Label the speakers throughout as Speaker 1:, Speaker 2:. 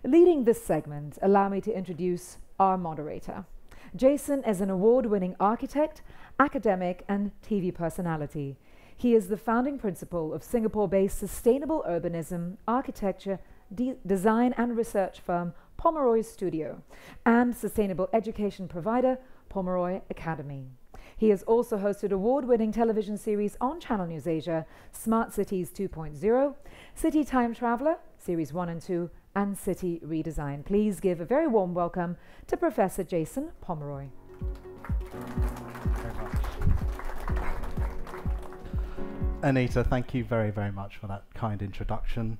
Speaker 1: Leading this segment, allow me to introduce our moderator. Jason is an award-winning architect, academic, and TV personality. He is the founding principal of Singapore-based sustainable urbanism, architecture, design and research firm Pomeroy Studio and sustainable education provider Pomeroy Academy. He has also hosted award-winning television series on Channel News Asia, Smart Cities 2.0, City Time Traveller, Series 1 and 2, and City Redesign. Please give a very warm welcome to Professor Jason Pomeroy.
Speaker 2: Anita, thank you very, very much for that kind introduction.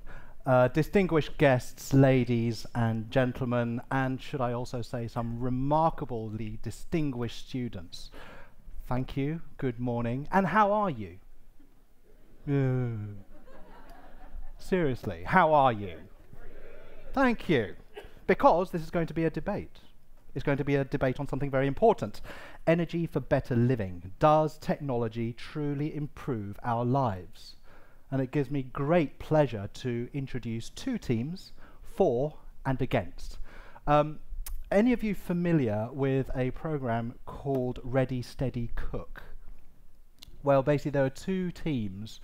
Speaker 2: Distinguished guests, ladies and gentlemen, and should I also say some remarkably distinguished students. Thank you, good morning, and how are you? Seriously, how are you? Thank you, because this is going to be a debate. It's going to be a debate on something very important. Energy for better living. Does technology truly improve our lives? And it gives me great pleasure to introduce two teams, for and against. Any of you familiar with a program called Ready, Steady, Cook? Well, basically there are two teams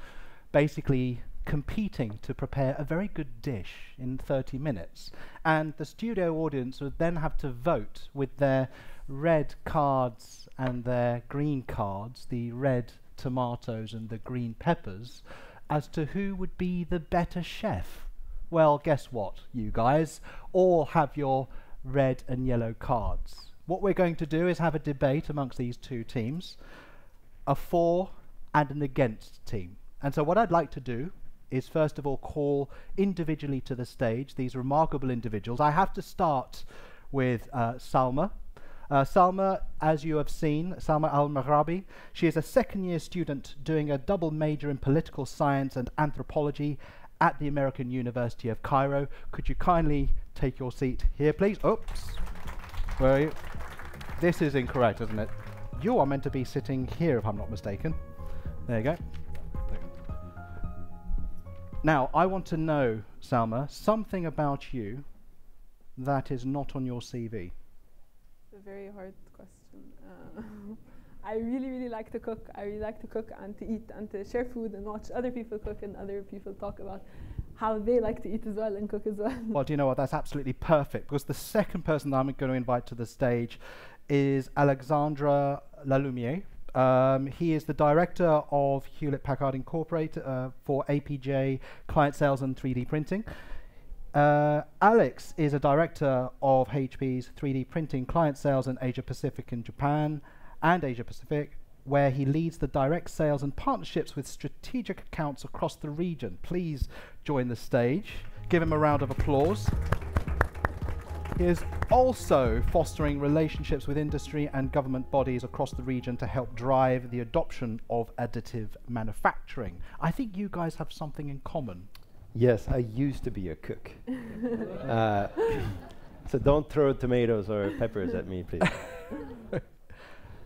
Speaker 2: basically competing to prepare a very good dish in 30 minutes. And the studio audience would then have to vote with their red cards and their green cards, the red tomatoes and the green peppers, as to who would be the better chef. Well, guess what, you guys all have your red and yellow cards. What we're going to do is have a debate amongst these two teams, a for and an against team. And so what I'd like to do is first of all call individually to the stage these remarkable individuals. I have to start with Salma. Salma, as you have seen, Salma Al-Maghrabi, she is a second-year student doing a double major in political science and anthropology at the American University of Cairo. Could you kindly take your seat here, please? Oops. Where are you? This is incorrect, isn't it? You are meant to be sitting here, if I'm not mistaken. There you go. Now, I want to know, Salma, something about you that is not on your CV.
Speaker 3: A very hard question. I really like to cook. I really like to cook and to eat and to share food and watch other people cook and other people talk about how they like to eat as well and cook as well.
Speaker 2: Well, do you know what? That's absolutely perfect, because the second person that I'm going to invite to the stage is Alexandre Lalumiere. He is the director of Hewlett-Packard Incorporated for APJ Client Sales and 3D Printing. Alex is a director of HP's 3D Printing Client Sales in Asia Pacific and Japan and Asia Pacific, where he leads the direct sales and partnerships with strategic accounts across the region. Please join the stage. Give him a round of applause. He is also fostering relationships with industry and government bodies across the region to help drive the adoption of additive manufacturing. I think you guys have something in common.
Speaker 4: Yes, I used to be a cook. So don't throw tomatoes or peppers at me, please.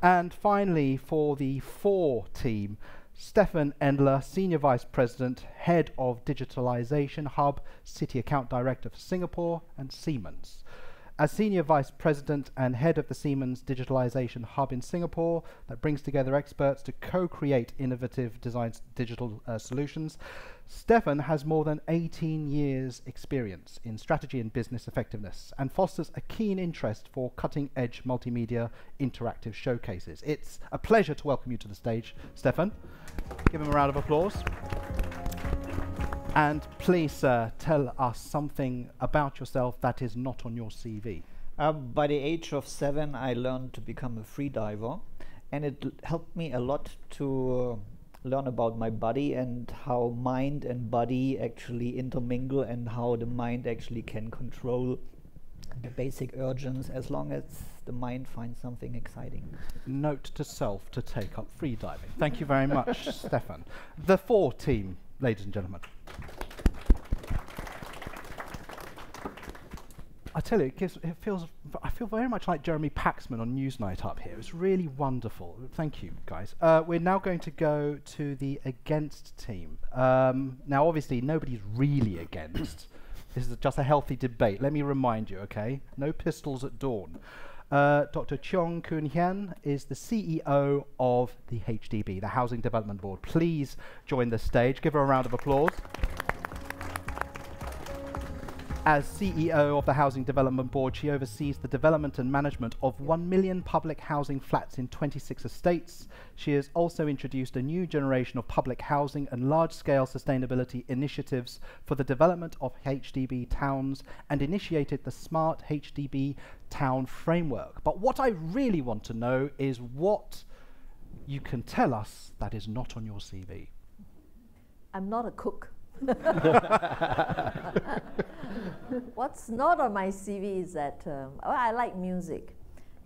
Speaker 2: And finally, for the for team, Stefan Endler, Senior Vice President, Head of Digitalization Hub, City Account Director for Singapore and Siemens. As Senior Vice President and Head of the Siemens Digitalization Hub in Singapore, that brings together experts to co-create innovative digital solutions, Stefan has more than 18 years experience in strategy and business effectiveness and fosters a keen interest for cutting-edge multimedia interactive showcases. It's a pleasure to welcome you to the stage, Stefan. Give him a round of applause. And please, sir, tell us something about yourself that is not on your CV.
Speaker 5: By the age of 7, I learned to become a free diver, and it helped me a lot to learn about my body and how mind and body actually intermingle and how the mind actually can control the basic urges as long as the mind finds something exciting.
Speaker 2: Note to self to take up free diving. Thank you very much, Stefan. The for team, ladies and gentlemen. I tell you, I feel very much like Jeremy Paxman on Newsnight up here. It's really wonderful. Thank you, guys. We're now going to go to the against team. Now, obviously, nobody's really against, This is just a healthy debate. Let me remind you, okay? No pistols at dawn. Dr. Cheong Koon Hyun is the CEO of the HDB, the Housing Development Board. Please join the stage. Give her a round of applause. As CEO of the Housing Development Board, she oversees the development and management of 1 million public housing flats in 26 estates. She has also introduced a new generation of public housing and large-scale sustainability initiatives for the development of HDB towns and initiated the Smart HDB Town Framework. But what I really want to know is what you can tell us that is not on your CV.
Speaker 6: I'm not a cook. What's not on my CV is that I like music,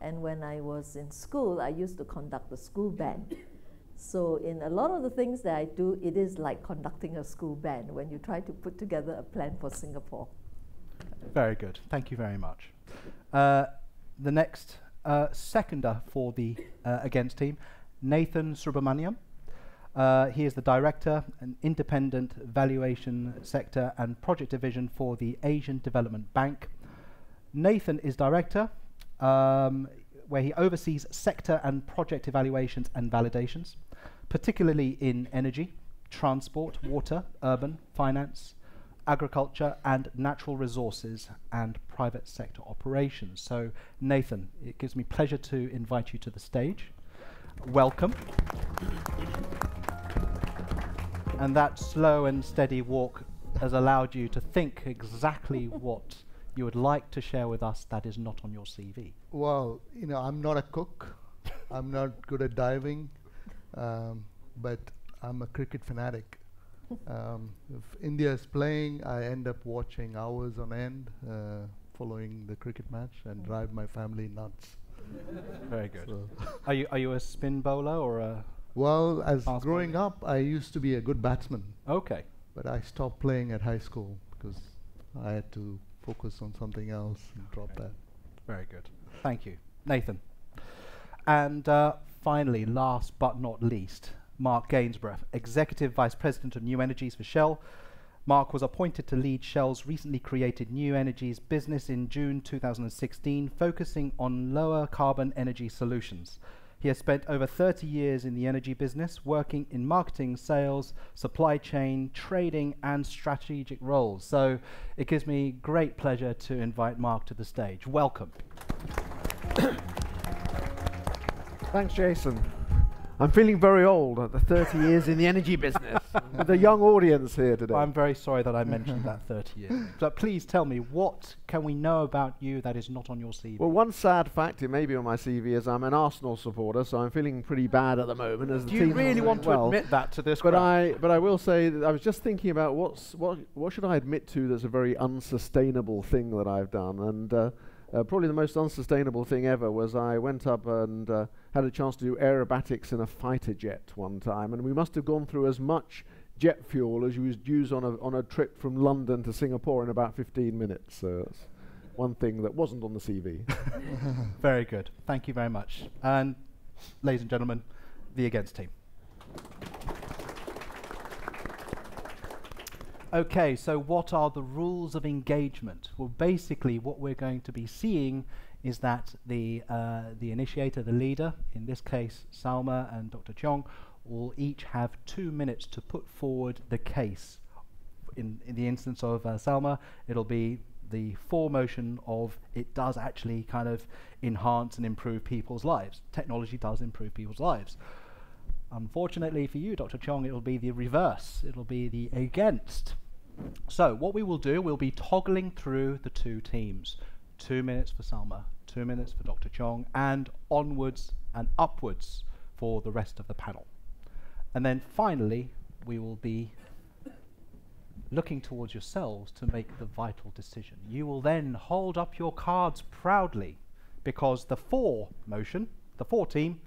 Speaker 6: and when I was in school, I used to conduct the school band. So in a lot of the things that I do, it is like conducting a school band when you try to put together a plan for Singapore.
Speaker 2: Very good. Thank you very much. The next seconder for the against team, Nathan Subramaniam. He is the Director and Independent Valuation Sector and Project Division for the Asian Development Bank. Nathan is Director, where he oversees sector and project evaluations and validations, particularly in energy, transport, water, urban, finance, agriculture, and natural resources and private sector operations. So, Nathan, it gives me pleasure to invite you to the stage. Welcome. And that slow and steady walk has allowed you to think exactly what you would like to share with us that is not on your CV.
Speaker 7: Well, you know, I'm not a cook. I'm not good at diving, but I'm a cricket fanatic. If India is playing, I end up watching hours on end, following the cricket match, and drive my family nuts.
Speaker 2: Very good.
Speaker 7: So
Speaker 2: Are you a spin bowler or a...
Speaker 7: well, as
Speaker 2: Fast
Speaker 7: growing
Speaker 2: bowler.
Speaker 7: up, I used to be a good batsman,
Speaker 2: Okay.
Speaker 7: but I stopped playing at high school because I had to focus on something else and drop that.
Speaker 2: Very good. Thank you. Nathan. And finally, last but not least, Mark Gainsborough, Executive Vice President of New Energies for Shell. Mark was appointed to lead Shell's recently created New Energies business in June 2016, focusing on lower carbon energy solutions. He has spent over 30 years in the energy business, working in marketing, sales, supply chain, trading, and strategic roles. So it gives me great pleasure to invite Mark to the stage. Welcome.
Speaker 8: Thanks, Jason. I'm feeling very old at the 30 years in the energy business with a young audience here today.
Speaker 2: I'm very sorry that I mentioned that 30 years. But please tell me, what can we know about you that is not on your CV?
Speaker 8: Well, one sad fact, it may be on my CV, is I'm an Arsenal supporter, so I'm feeling pretty bad at the moment. As
Speaker 2: Do
Speaker 8: the
Speaker 2: you
Speaker 8: team's not
Speaker 2: really
Speaker 8: doing
Speaker 2: want to
Speaker 8: well.
Speaker 2: admit that to this
Speaker 8: But
Speaker 2: crowd?
Speaker 8: I will say that I was just thinking about what should I admit to that's a very unsustainable thing that I've done, and probably the most unsustainable thing ever was I went up and had a chance to do aerobatics in a fighter jet one time, and we must have gone through as much jet fuel as you would use on a trip from London to Singapore in about 15 minutes. So that's one thing that wasn't on the CV.
Speaker 2: Very good. Thank you very much. And ladies and gentlemen, the against team. Okay, so what are the rules of engagement? Well, basically what we're going to be seeing is that the initiator, the leader, in this case Salma and Dr. Cheong, will each have 2 minutes to put forward the case. In the instance of Salma, it'll be the foremotion of it does actually kind of enhance and improve people's lives. Technology does improve people's lives. Unfortunately for you, Dr. Cheong, it will be the reverse. It'll be the against. So what we will do, we'll be toggling through the two teams. 2 minutes for Salma, 2 minutes for Dr. Cheong, and onwards and upwards for the rest of the panel. And then finally, we will be looking towards yourselves to make the vital decision. You will then hold up your cards proudly, because the for team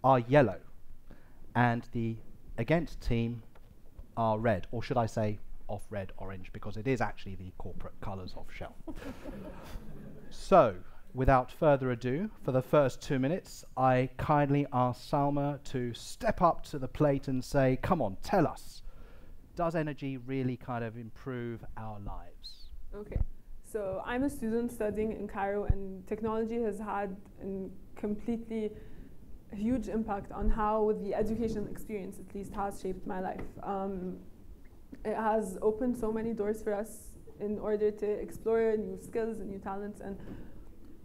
Speaker 2: are yellow, and the against team are red, or should I say off red, orange, because it is actually the corporate colours of Shell. So, without further ado, for the first 2 minutes, I kindly ask Salma to step up to the plate and say, come on, tell us, does energy really kind of improve our lives?
Speaker 3: Okay, so I'm a student studying in Cairo, and technology has had a completely huge impact on how the education experience, at least, has shaped my life. It has opened so many doors for us in order to explore new skills and new talents, and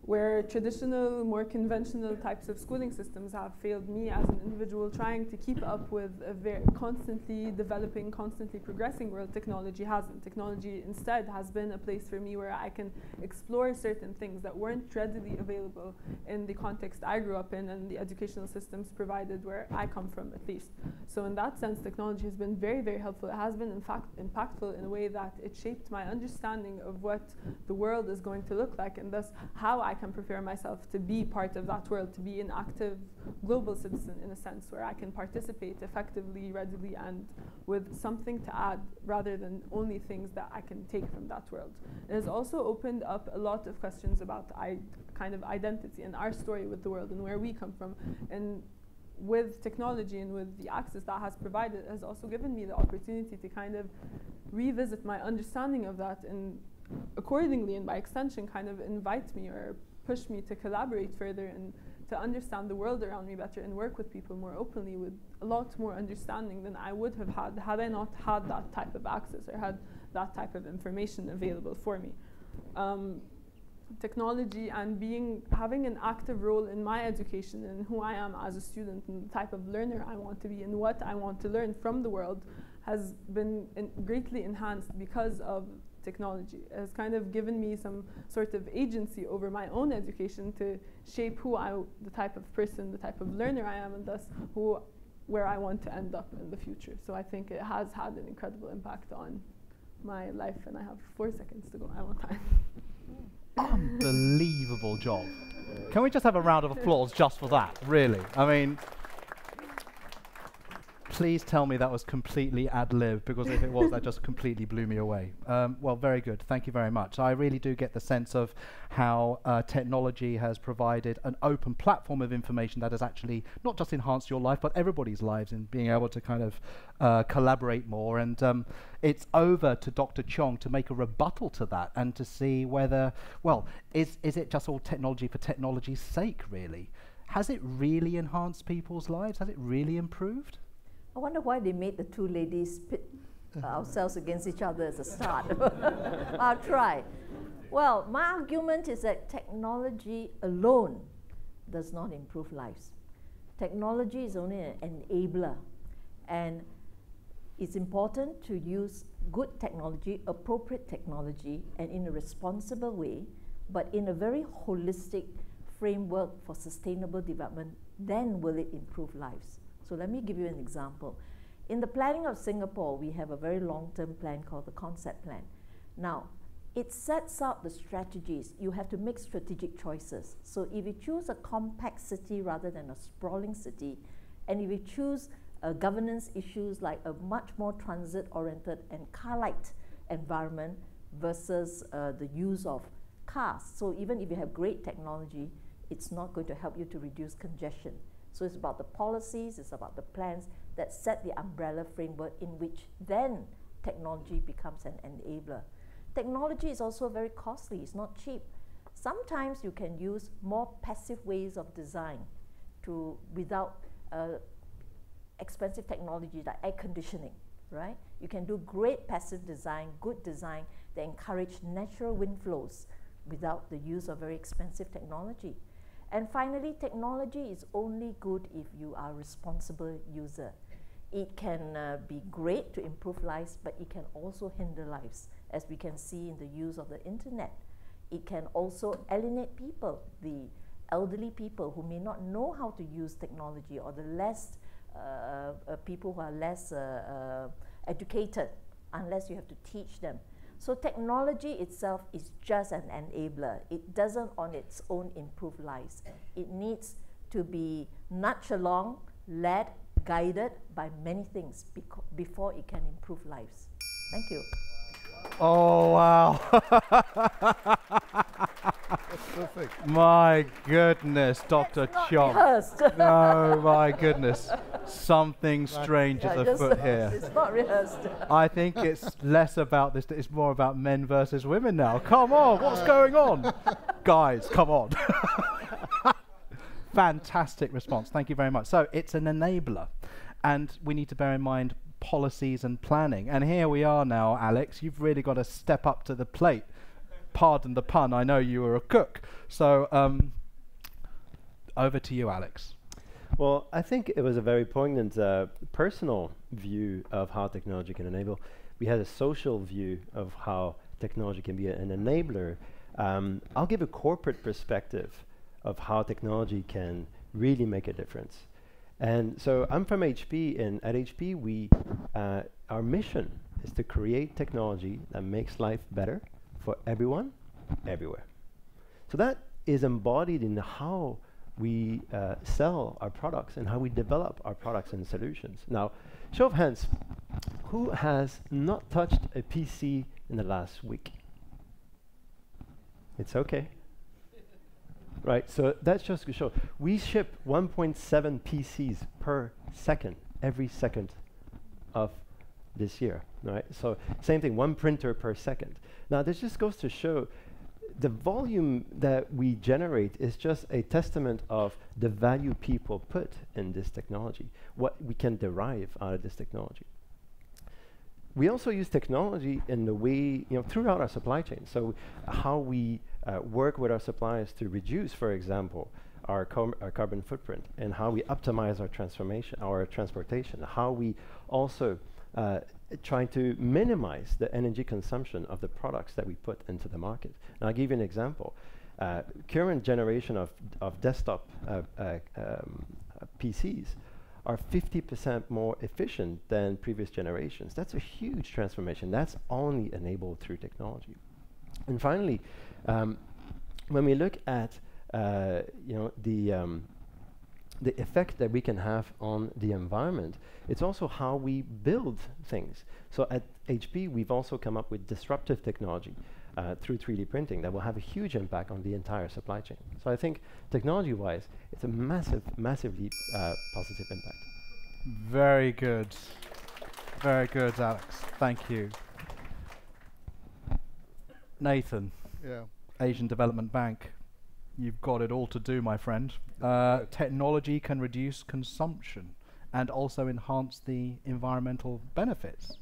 Speaker 3: where traditional, more conventional types of schooling systems have failed me as an individual trying to keep up with a very constantly developing, constantly progressing world, technology hasn't. Technology instead has been a place for me where I can explore certain things that weren't readily available in the context I grew up in and the educational systems provided where I come from, at least. So in that sense, technology has been very, very helpful. It has been, in fact, impactful in a way that it shaped my understanding of what the world is going to look like, and thus how I can prepare myself to be part of that world, to be an active global citizen in a sense, where I can participate effectively, readily, and with something to add rather than only things that I can take from that world. It has also opened up a lot of questions about kind of identity and our story with the world and where we come from. And with technology and with the access that has provided, it has also given me the opportunity to kind of revisit my understanding of that, and accordingly and by extension kind of invite me or push me to collaborate further and to understand the world around me better and work with people more openly with a lot more understanding than I would have had I not had that type of access or had that type of information available for me. Technology and having an active role in my education and who I am as a student and the type of learner I want to be and what I want to learn from the world has been greatly enhanced because of technology. It has kind of given me some sort of agency over my own education to shape the type of person, the type of learner I am, and thus where I want to end up in the future. So I think it has had an incredible impact on my life, and I have 4 seconds to go. I want time.
Speaker 2: Unbelievable job. Can we just have a round of applause just for that, really? I mean, please tell me that was completely ad-lib, because if it was, that just completely blew me away. Well, very good. Thank you very much. I really do get the sense of how technology has provided an open platform of information that has actually not just enhanced your life, but everybody's lives in being able to kind of collaborate more. And it's over to Dr. Chong to make a rebuttal to that and to see whether, well, is it just all technology for technology's sake, really? Has it really enhanced people's lives? Has it really improved?
Speaker 6: I wonder why they made the two ladies pit ourselves against each other as a start. I'll try. Well, my argument is that technology alone does not improve lives. Technology is only an enabler, and it's important to use good technology, appropriate technology, and in a responsible way, but in a very holistic framework for sustainable development. Then will it improve lives? So let me give you an example. In the planning of Singapore, we have a very long-term plan called the concept plan. Now, it sets out the strategies. You have to make strategic choices. So if you choose a compact city rather than a sprawling city, and if you choose governance issues like a much more transit-oriented and car-light environment versus the use of cars. So even if you have great technology, it's not going to help you to reduce congestion. So it's about the policies, it's about the plans that set the umbrella framework in which then technology becomes an enabler. Technology is also very costly, it's not cheap. Sometimes you can use more passive ways of design without expensive technology like air conditioning, right? You can do great passive design, good design that encourage natural wind flows without the use of very expensive technology. And finally, technology is only good if you are a responsible user. It can be great to improve lives, but it can also hinder lives, as we can see in the use of the internet. It can also alienate people, the elderly people who may not know how to use technology, or the less people who are less educated, unless you have to teach them. So technology itself is just an enabler. It doesn't on its own improve lives. It needs to be nudged along, led, guided by many things before it can improve lives. Thank you.
Speaker 2: Oh, wow.
Speaker 7: Perfect.
Speaker 2: My goodness, Dr.
Speaker 6: Not
Speaker 2: Chong.
Speaker 6: rehearsed.
Speaker 2: Oh my goodness. Something strange
Speaker 6: Yeah,
Speaker 2: is
Speaker 6: just-
Speaker 2: afoot here.
Speaker 6: It's not rehearsed.
Speaker 2: I think it's less about this, it's more about men versus women now. Come on, what's going on? Guys, come on. Fantastic response. Thank you very much. So it's an enabler. And we need to bear in mind policies and planning. And here we are now, Alex. You've really got to step up to the plate. Pardon the pun, I know you were a cook. So over to you, Alex.
Speaker 4: Well, I think it was a very poignant personal view of how technology can enable. We had a social view of how technology can be an enabler. I'll give a corporate perspective of how technology can really make a difference. And so I'm from HP, and at HP, our mission is to create technology that makes life better for everyone, everywhere. So that is embodied in how we sell our products and how we develop our products and solutions. Now, show of hands, who has not touched a PC in the last week? It's okay. Right, so that's just to show. We ship 1.7 PCs per second, every second of this year, right? So same thing, 1 printer per second. Now this just goes to show the volume that we generate is just a testament of the value people put in this technology, what we can derive out of this technology. We also use technology in the way, throughout our supply chain. So how we work with our suppliers to reduce, for example, our carbon footprint, and how we optimize our transportation, how we also try to minimize the energy consumption of the products that we put into the market. And I'll give you an example. Current generation of desktop PCs are 50% more efficient than previous generations. That's a huge transformation. That's only enabled through technology. And finally, when we look at the effect that we can have on the environment, it's also how we build things. So at HP, we've also come up with disruptive technology through 3D printing that will have a huge impact on the entire supply chain. So I think technology-wise, it's a massively positive impact.
Speaker 2: Very good. Very good, Alex. Thank you. Nathan,
Speaker 7: Yeah.
Speaker 2: Asian Development Bank. You've got it all to do, my friend. Technology can reduce consumption and also enhance the environmental benefits.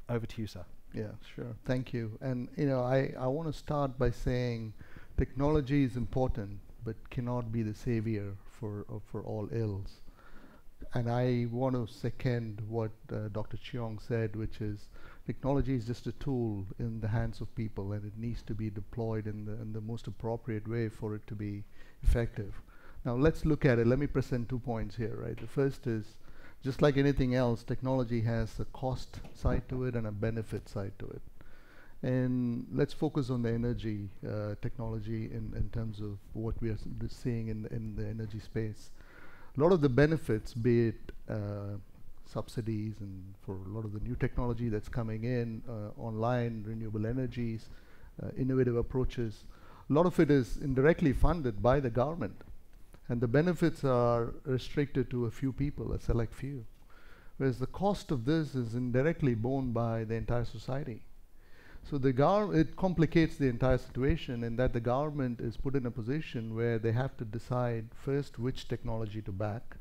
Speaker 2: Over to you, sir.
Speaker 7: Yeah, sure. Thank you. And I want to start by saying technology is important, but cannot be the savior for all ills. And I want to second what Dr. Cheong said, which is technology is just a tool in the hands of people, and it needs to be deployed in the most appropriate way for it to be effective. Now let's look at it. Let me present 2 points here, right? The first is, just like anything else, technology has a cost side to it and a benefit side to it. And let's focus on the energy technology in terms of what we are seeing in the energy space. A lot of the benefits, be it subsidies and for a lot of the new technology that's coming in, online, renewable energies, innovative approaches, a lot of it is indirectly funded by the government. And the benefits are restricted to a few people, a select few. Whereas the cost of this is indirectly borne by the entire society. So it complicates the entire situation in that the government is put in a position where they have to decide first which technology to back.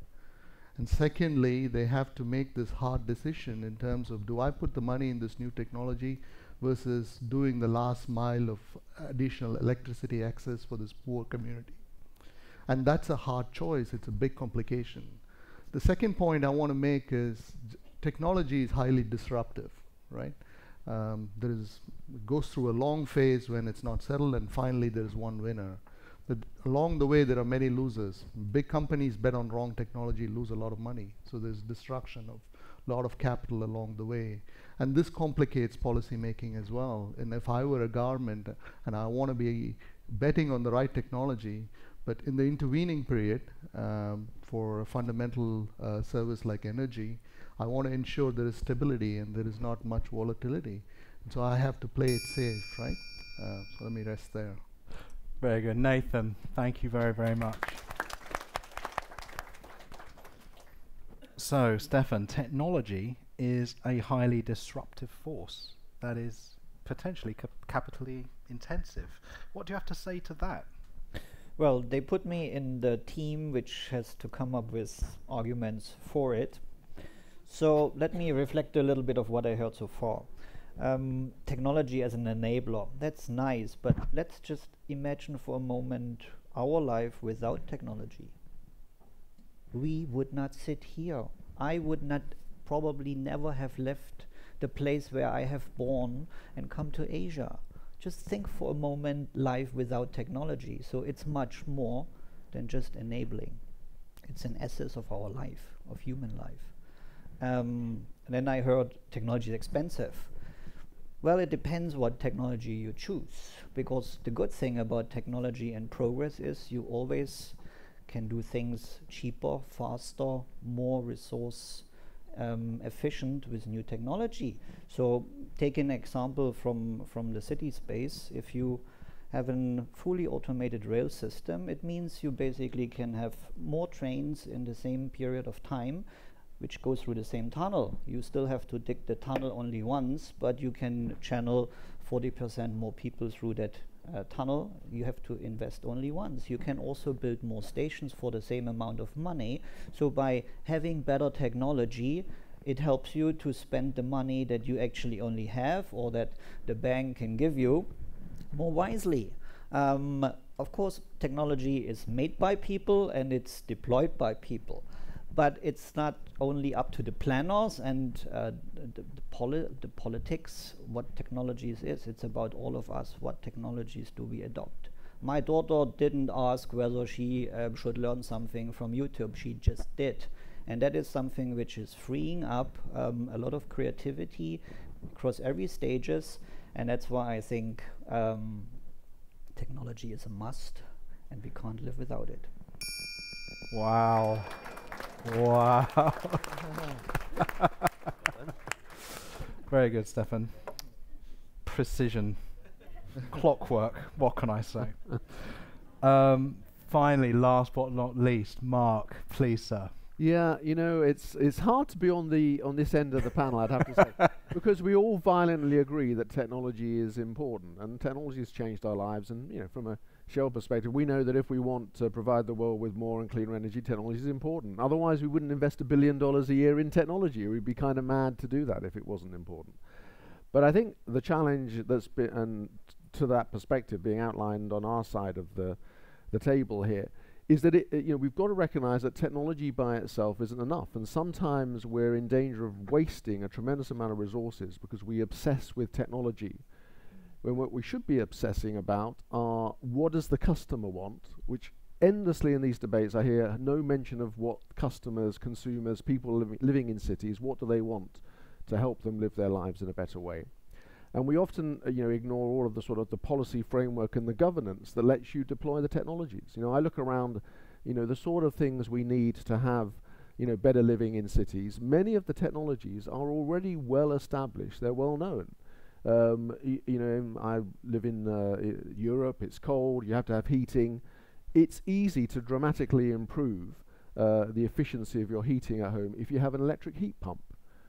Speaker 7: And secondly, they have to make this hard decision in terms of, do I put the money in this new technology versus doing the last mile of additional electricity access for this poor community? And that's a hard choice. It's a big complication. The second point I want to make is technology is highly disruptive, right? It goes through a long phase when it's not settled, and finally there's one winner. But along the way, there are many losers. Big companies bet on wrong technology, lose a lot of money. So there's destruction of a lot of capital along the way. And this complicates policy making as well. And if I were a government and I want to be betting on the right technology, but in the intervening period, for a fundamental service like energy, I want to ensure there is stability and there is not much volatility. And so I have to play it safe, right? So let me rest there.
Speaker 2: Very good. Nathan, thank you very, very much. So, Stefan, technology is a highly disruptive force that is potentially capitally intensive. What do you have to say to that?
Speaker 5: Well, they put me in the team which has to come up with arguments for it. So let me reflect a little bit of what I heard so far. Technology as an enabler, that's nice, but let's just imagine for a moment our life without technology. We would not sit here. I would not probably never have left the place where I have born and come to Asia. Just think for a moment life without technology. So it's much more than just enabling. It's an essence of our life, of human life. And then I heard technology is expensive. Well, it depends what technology you choose, because the good thing about technology and progress is you always can do things cheaper, faster, more resource efficient with new technology. So take an example from the city space. If you have a fully automated rail system, it means you basically can have more trains in the same period of time, which goes through the same tunnel. You still have to dig the tunnel only once, but you can channel 40% more people through that tunnel. You have to invest only once. You can also build more stations for the same amount of money. So by having better technology, it helps you to spend the money that you actually only have or that the bank can give you more wisely. Of course, technology is made by people and it's deployed by people. But it's not only up to the planners and the politics what technologies is. It's about all of us. What technologies do we adopt? My daughter didn't ask whether she should learn something from YouTube. She just did. And that is something which is freeing up a lot of creativity across every stages. And that's why I think technology is a must and we can't live without it.
Speaker 2: Wow. Wow. Very good, Stefan. Precision. Clockwork. What can I say? Finally, last but not least, Mark, please, sir.
Speaker 8: Yeah, you know, it's hard to be on this end of the panel, I'd have to say, because we all violently agree that technology is important, and technology has changed our lives. And you know, from a Shell perspective, we know that if we want to provide the world with more and cleaner energy, technology is important. Otherwise, we wouldn't invest $1 billion a year in technology. We'd be kind of mad to do that if it wasn't important. But I think the challenge that's been, and to that perspective being outlined on our side of the table here, is that you know, we've got to recognize that technology by itself isn't enough, and sometimes we're in danger of wasting a tremendous amount of resources because we obsess with technology, when what we should be obsessing about are what does the customer want, which endlessly in these debates I hear no mention of what customers, consumers, people living in cities, what do they want to help them live their lives in a better way. And we often you know, ignore all of the sort of the policy framework and the governance that lets you deploy the technologies. You know, I look around, you know, the sort of things we need to have, you know, better living in cities. Many of the technologies are already well established, they're well known. You know, I live in Europe, it's cold, you have to have heating. It's easy to dramatically improve the efficiency of your heating at home if you have an electric heat pump.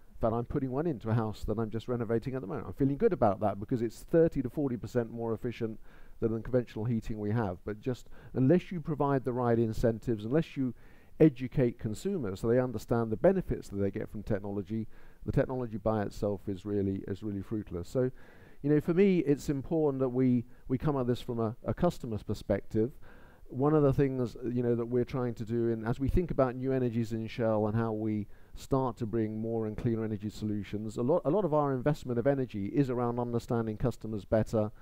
Speaker 8: In fact, I'm putting one into a house that I'm just renovating at the moment. I'm feeling good about that because it's 30 to 40% more efficient than the conventional heating we have. But just unless you provide the right incentives, unless you educate consumers so they understand the benefits that they get from technology, the technology by itself is really fruitless. So, you know, for me, it's important that we come at this from a customer's perspective. One of the things, you know, that we're trying to do, and as we think about new energies in Shell and how we start to bring more and cleaner energy solutions, a lot of our investment of energy is around understanding customers better,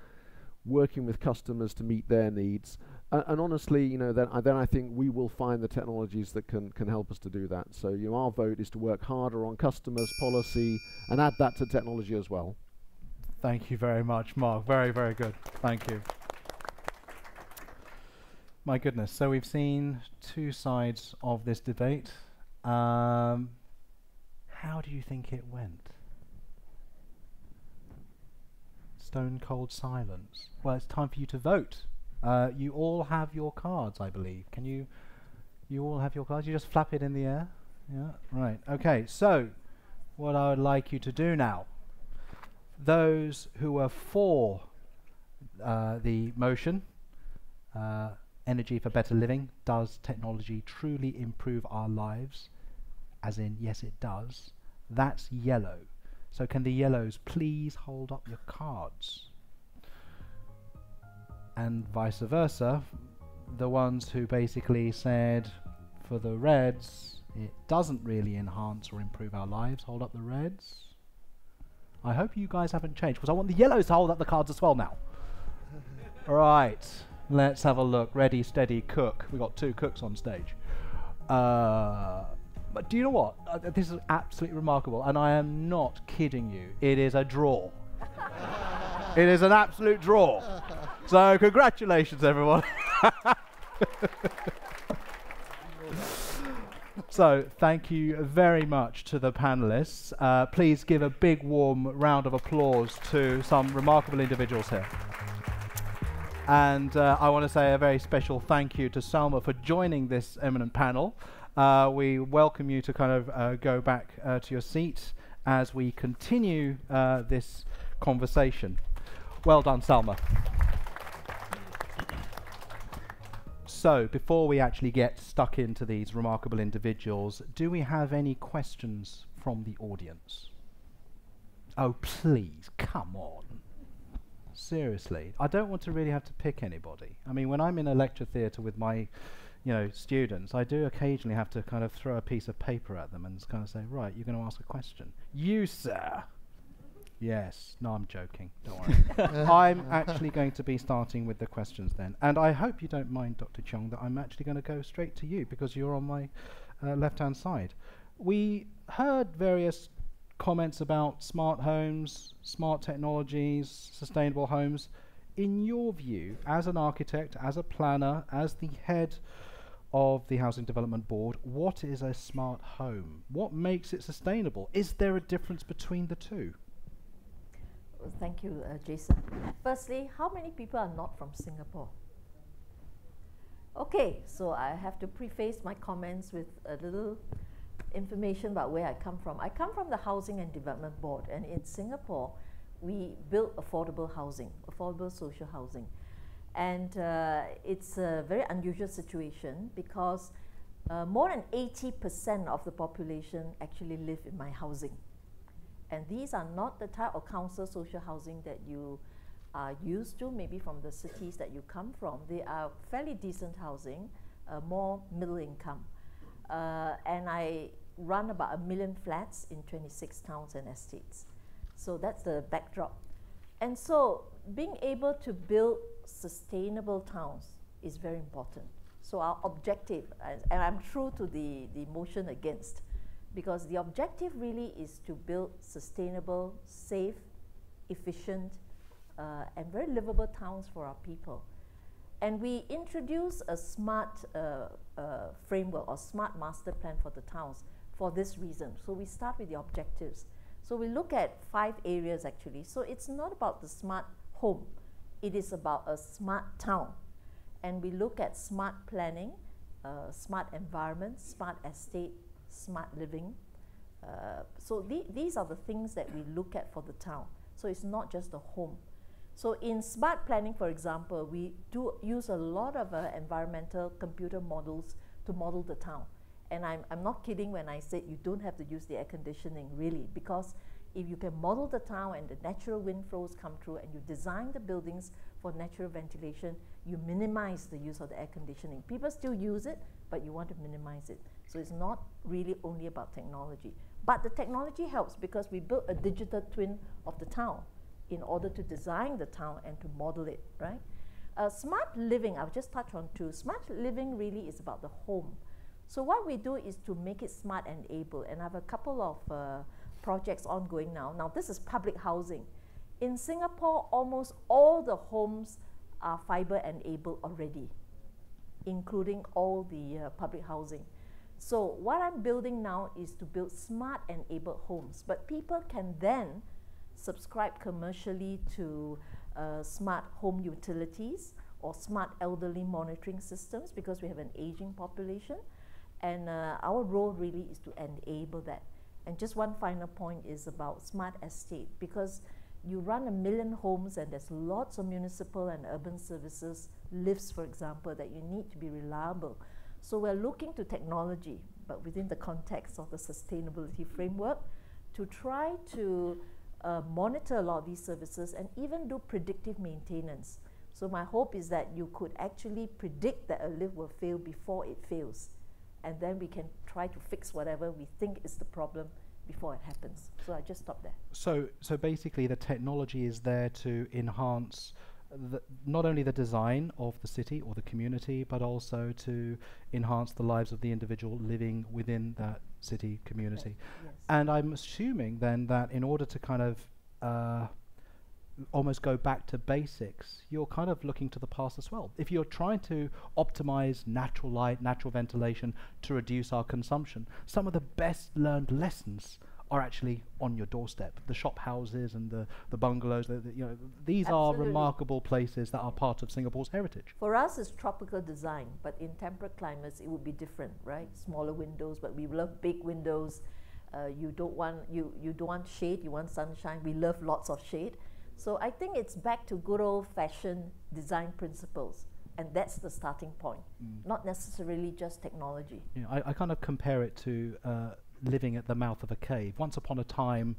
Speaker 8: working with customers to meet their needs, and honestly, you know, then I think we will find the technologies that can help us to do that. So, you know, our vote is to work harder on customers, policy, and add that to technology as well.
Speaker 2: Thank you very much, Mark. Very, very good. Thank you. My goodness. So we've seen two sides of this debate. How do you think it went? Stone cold silence. Well, it's time for you to vote. You all have your cards, I believe. Can you all have your cards? You just flap it in the air? Yeah, right. Okay, so what I would like you to do now, those who are for the motion, energy for better living, does technology truly improve our lives? As in, yes, it does. That's yellow. So can the yellows please hold up your cards? And vice versa, the ones who basically said, for the reds, it doesn't really enhance or improve our lives, hold up the reds. I hope you guys haven't changed, because I want the yellows to hold up the cards as well now. Right, let's have a look. Ready, steady, cook. We've got 2 cooks on stage. But do you know what? This is absolutely remarkable, and I am not kidding you. It is a draw. It is an absolute draw. So congratulations, everyone. So thank you very much to the panelists. Please give a big warm round of applause to some remarkable individuals here. And I want to say a very special thank you to Salma for joining this eminent panel. We welcome you to kind of go back to your seat as we continue this conversation. Well done, Salma. So, before we actually get stuck into these remarkable individuals, do we have any questions from the audience? Oh, please, come on. Seriously, I don't want to really have to pick anybody. I mean, when I'm in a lecture theatre with my students, I do occasionally have to kind of throw a piece of paper at them and kind of say, right, you're going to ask a question. You, sir. Yes. No, I'm joking. Don't worry. I'm actually going to be starting with the questions then. And I hope you don't mind, Dr. Cheong, that I'm actually going to go straight to you because you're on my left-hand side. We heard various comments about smart homes, smart technologies, sustainable homes. In your view, as an architect, as a planner, as the head of the Housing Development Board, what is a smart home? What makes it sustainable? Is there a difference between the two?
Speaker 6: Thank you, Jason. Firstly, how many people are not from Singapore? Okay, so I have to preface my comments with a little information about where I come from. I come from the Housing and Development Board, and in Singapore, we build affordable housing, affordable social housing. And it's a very unusual situation because more than 80% of the population actually live in my housing. And these are not the type of council social housing that you are used to, maybe from the cities that you come from. They are fairly decent housing, more middle income. And I run about 1 million flats in 26 towns and estates. So that's the backdrop. And so being able to build sustainable towns is very important. So our objective, and I'm true to the motion against, because the objective really is to build sustainable, safe, efficient, and very livable towns for our people. And we introduce a smart framework or smart master plan for the towns for this reason. So we start with the objectives. So we look at 5 areas actually. So it's not about the smart home, it is about a smart town. And we look at smart planning, smart environment, smart estate, smart living. So these are the things that we look at for the town. So it's not just the home. So in smart planning, for example, we do use a lot of environmental computer models to model the town. And I'm not kidding when I said you don't have to use the air conditioning, really, because if you can model the town and the natural wind flows come through and you design the buildings for natural ventilation, you minimize the use of the air conditioning. People still use it, but you want to minimize it. So it's not really only about technology. But the technology helps because we built a digital twin of the town in order to design the town and to model it, right? Smart living, I'll just touch on 2. Smart living really is about the home. So what we do is to make it smart and able, and I have a couple of projects ongoing now. Now this is public housing. In Singapore, almost all the homes are fiber enabled already, including all the public housing. So what I'm building now is to build smart enabled homes, but people can then subscribe commercially to smart home utilities or smart elderly monitoring systems, because we have an aging population. And our role really is to enable that. And just one final point is about smart estate, because you run 1 million homes and there's lots of municipal and urban services, lifts, for example, that you need to be reliable. So we're looking to technology, but within the context of the sustainability framework, to try to monitor a lot of these services and even do predictive maintenance. So my hope is that you could actually predict that a lift will fail before it fails. And then we can try to fix whatever we think is the problem before it happens. So I just stop there.
Speaker 2: So basically the technology is there to enhance not only the design of the city or the community, but also to enhance the lives of the individual living within that city community.
Speaker 6: Yes.
Speaker 2: And I'm assuming then that in order to kind of almost go back to basics, you're kind of looking to the past as well. If you're trying to optimize natural light, natural ventilation to reduce our consumption, some of the best learned lessons are actually on your doorstep. The shop houses and the bungalows, you know, these
Speaker 6: Absolutely.
Speaker 2: are remarkable places that are part of Singapore's heritage.
Speaker 6: For us, it's tropical design, but in temperate climates, it would be different, right? Smaller windows, but we love big windows. You don't want shade, you want sunshine. We love lots of shade. So I think it's back to good old-fashioned design principles, and that's the starting point, not necessarily just technology.
Speaker 2: Yeah, I kind of compare it to living at the mouth of a cave. Once upon a time,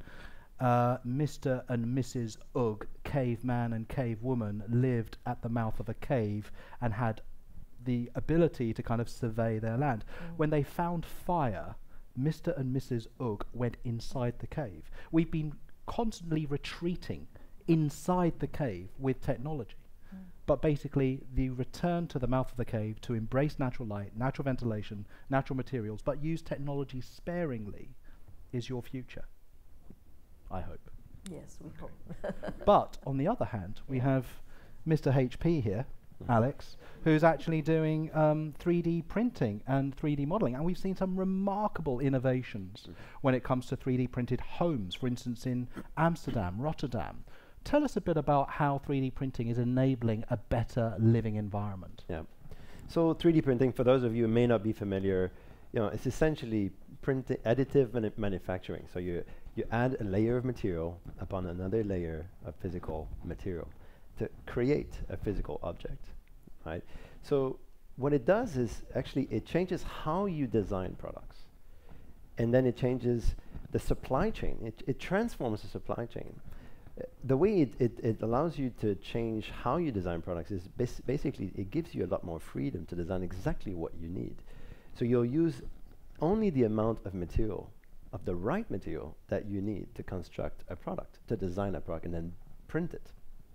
Speaker 2: Mr. and Mrs. Ugg, caveman and cavewoman, lived at the mouth of a cave and had the ability to kind of survey their land. When they found fire, Mr. and Mrs. Ugg went inside the cave. We've been constantly retreating inside the cave with technology. But basically, the return to the mouth of the cave to embrace natural light, natural ventilation, natural materials, but use technology sparingly is your future. I hope.
Speaker 6: Yes, we hope.
Speaker 2: But on the other hand, we have Mr. HP here, Alex, who's actually doing 3D printing and 3D modeling. And we've seen some remarkable innovations when it comes to 3D printed homes, for instance, in Amsterdam, Rotterdam. Tell us a bit about how 3D printing is enabling a better living environment.
Speaker 4: Yeah. So 3D printing, for those of you who may not be familiar, you know, it's essentially additive manufacturing. So you add a layer of material upon another layer of physical material to create a physical object, right? So what it does is actually it changes how you design products, and then it changes the supply chain. It transforms the supply chain. The way it allows you to change how you design products is basically it gives you a lot more freedom to design exactly what you need. So you'll use only the amount of material, of the right material that you need to construct a product, to design a product and then print it,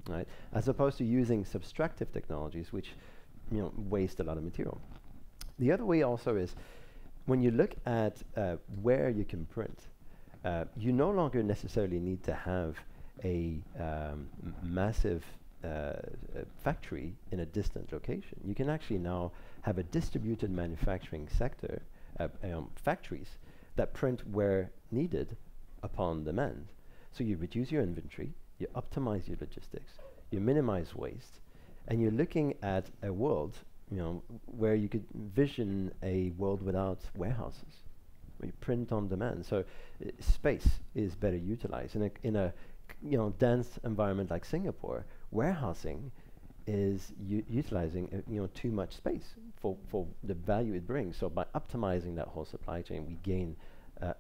Speaker 4: right? As opposed to using subtractive technologies which, you know, waste a lot of material. The other way also is when you look at where you can print, you no longer necessarily need to have a massive factory in a distant location. You can actually now have a distributed manufacturing sector, factories that print where needed upon demand. So you reduce your inventory, you optimize your logistics, you minimize waste, and you're looking at a world, you know, where you could vision a world without warehouses, where you print on demand. So space is better utilized in a you know, dense environment like Singapore. Warehousing is utilizing you know, too much space for the value it brings. So by optimizing that whole supply chain, we gain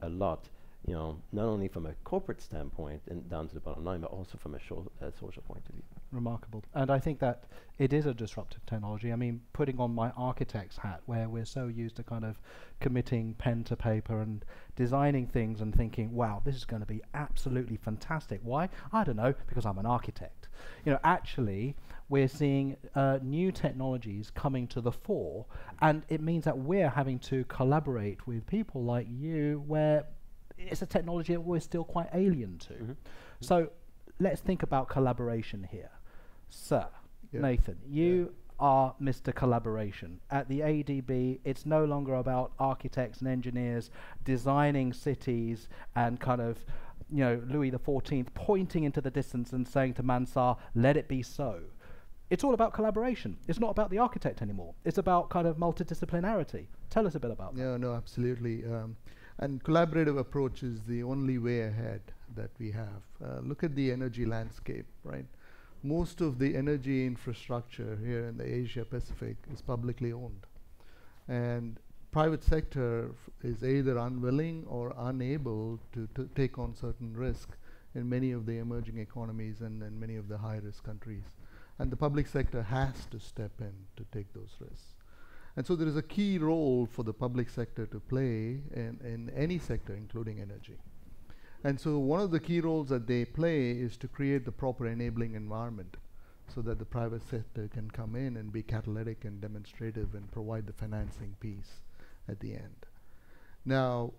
Speaker 4: a lot, you know, not only from a corporate standpoint and down to the bottom line, but also from a social point of view.
Speaker 2: Remarkable. And I think that it is a disruptive technology. I mean, putting on my architect's hat, where we're so used to kind of committing pen to paper and designing things and thinking, wow, this is going to be absolutely fantastic. Why? I don't know, because I'm an architect. You know, actually, we're seeing new technologies coming to the fore, and it means that we're having to collaborate with people like you, where it's a technology that we're still quite alien to. So let's think about collaboration here. Sir, Nathan, you are Mr. Collaboration. At the ADB, it's no longer about architects and engineers designing cities and kind of, you know, Louis XIV pointing into the distance and saying to Mansar, let it be so. it's all about collaboration. It's not about the architect anymore. It's about kind of multidisciplinarity. Tell us a bit about that.
Speaker 7: Yeah, no, absolutely. And collaborative approach is the only way ahead that we have. Look at the energy landscape, right? Most of the energy infrastructure here in the Asia Pacific is publicly owned. And private sector is either unwilling or unable to take on certain risk in many of the emerging economies and in many of the high-risk countries. And the public sector has to step in to take those risks. And so there is a key role for the public sector to play in any sector, including energy. And so one of the key roles that they play is to create the proper enabling environment so that the private sector can come in and be catalytic and demonstrative and provide the financing piece at the end. Now,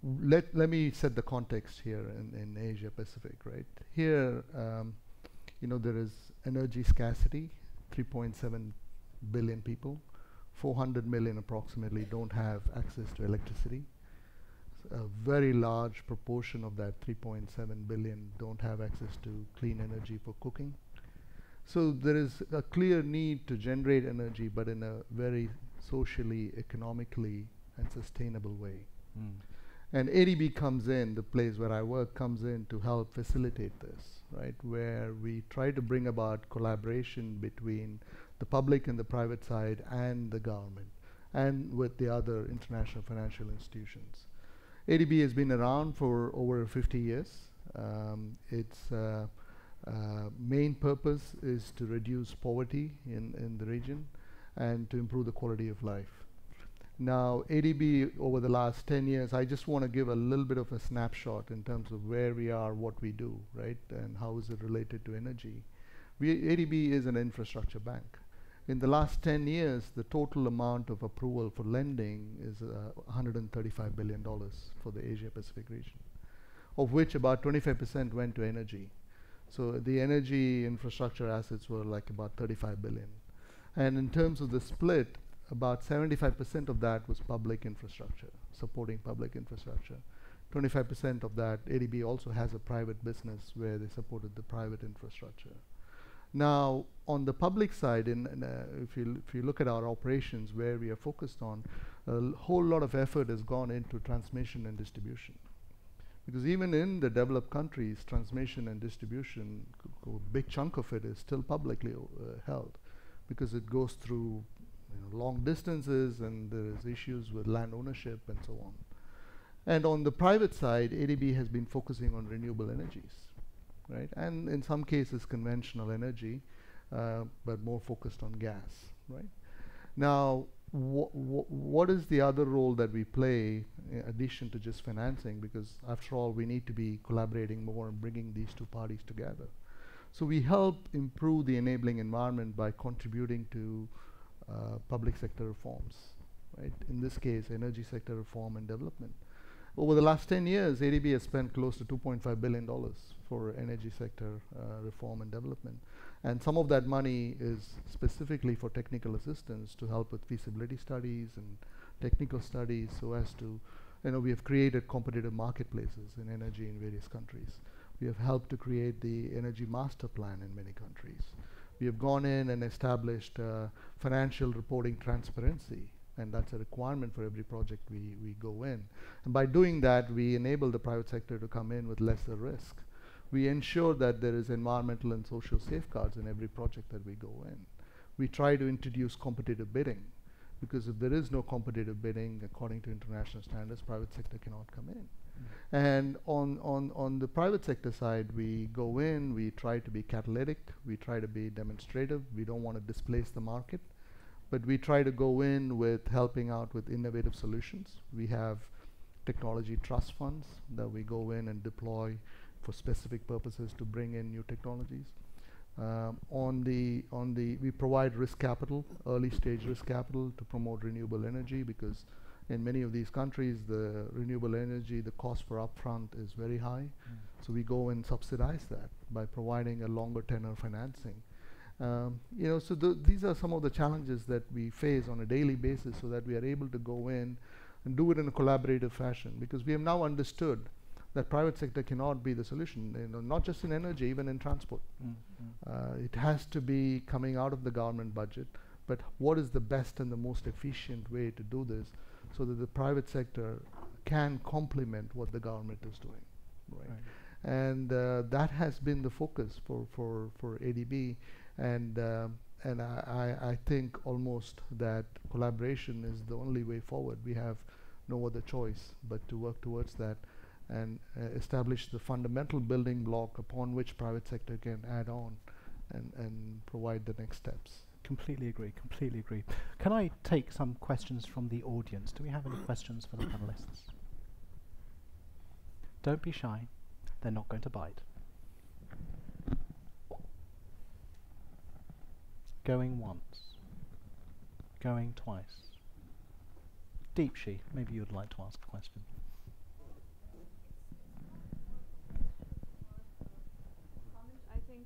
Speaker 7: let me set the context here in Asia Pacific, right? Here, there is energy scarcity, 3.7 billion people, 400 million approximately don't have access to electricity. A very large proportion of that 3.7 billion don't have access to clean energy for cooking. So there is a clear need to generate energy, but in a very socially, economically, and sustainable way. And ADB comes in, the place where I work comes in to help facilitate this, right? Where we try to bring about collaboration between the public and the private side and the government, and with the other international financial institutions. ADB has been around for over 50 years. Its main purpose is to reduce poverty in the region and to improve the quality of life. Now, ADB over the last 10 years, I just want to give a little bit of a snapshot in terms of where we are, what we do, right? And how is it related to energy. ADB is an infrastructure bank. In the last 10 years, the total amount of approval for lending is $135 billion for the Asia Pacific region, of which about 25% went to energy. So the energy infrastructure assets were like about 35 billion. And in terms of the split, about 75% of that was public infrastructure, supporting public infrastructure. 25% of that, ADB also has a private business where they supported the private infrastructure. Now, on the public side, if you look at our operations where we are focused on, a whole lot of effort has gone into transmission and distribution. Because even in the developed countries, transmission and distribution, a big chunk of it is still publicly held, because it goes through long distances and there's issues with land ownership and so on. And on the private side, ADB has been focusing on renewable energies, right? And in some cases, conventional energy, but more focused on gas, right? Now, what is the other role that we play in addition to just financing? Because after all, we need to be collaborating more and bringing these two parties together. So we help improve the enabling environment by contributing to public sector reforms, right? In this case, energy sector reform and development. Over the last 10 years, ADB has spent close to $2.5 billion for energy sector reform and development. And some of that money is specifically for technical assistance to help with feasibility studies and technical studies so as to, we have created competitive marketplaces in energy in various countries. We have helped to create the energy master plan in many countries. We have gone in and established financial reporting transparency, and that's a requirement for every project we go in. And by doing that, we enable the private sector to come in with lesser risk. We ensure that there is environmental and social safeguards in every project that we go in. We try to introduce competitive bidding, because if there is no competitive bidding according to international standards, private sector cannot come in. And on the private sector side, we go in, we try to be catalytic, we try to be demonstrative, we don't want to displace the market, but we try to go in with helping out with innovative solutions. We have technology trust funds that we go in and deploy for specific purposes to bring in new technologies. We provide risk capital, early stage risk capital to promote renewable energy, because in many of these countries, the renewable energy, the cost for upfront is very high. So we go and subsidize that by providing a longer tenor financing. So these are some of the challenges that we face on a daily basis, so that we are able to go in and do it in a collaborative fashion, because we have now understood that private sector cannot be the solution, not just in energy, even in transport. It has to be coming out of the government budget, but what is the best and the most efficient way to do this so that the private sector can complement what the government is doing, right? And that has been the focus for ADB, and I think almost that collaboration is the only way forward. We have no other choice but to work towards that and establish the fundamental building block upon which private sector can add on and provide the next steps.
Speaker 2: Completely agree, completely agree. Can I take some questions from the audience? Do we have any questions for the panelists? Don't be shy, they're not going to bite. Going once, going twice. Deepshi, maybe you would like to ask a question.
Speaker 9: I think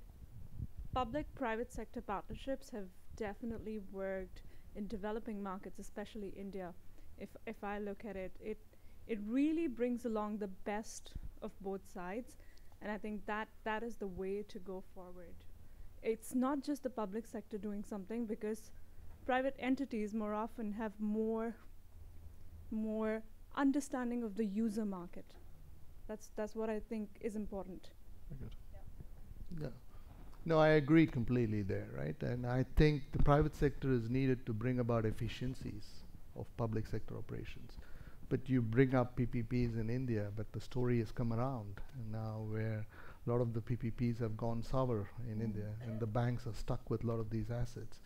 Speaker 9: public-private sector partnerships have definitely worked in developing markets, especially India. If I look at it, it really brings along the best of both sides, and I think that is the way to go forward. It's not just the public sector doing something, because private entities more often have more understanding of the user market. That's what I think is important.
Speaker 2: Very good.
Speaker 7: Yeah. No, I agree completely there, right? And I think the private sector is needed to bring about efficiencies of public sector operations. But you bring up PPPs in India, but the story has come around now where a lot of the PPPs have gone sour in India, and the banks are stuck with a lot of these assets.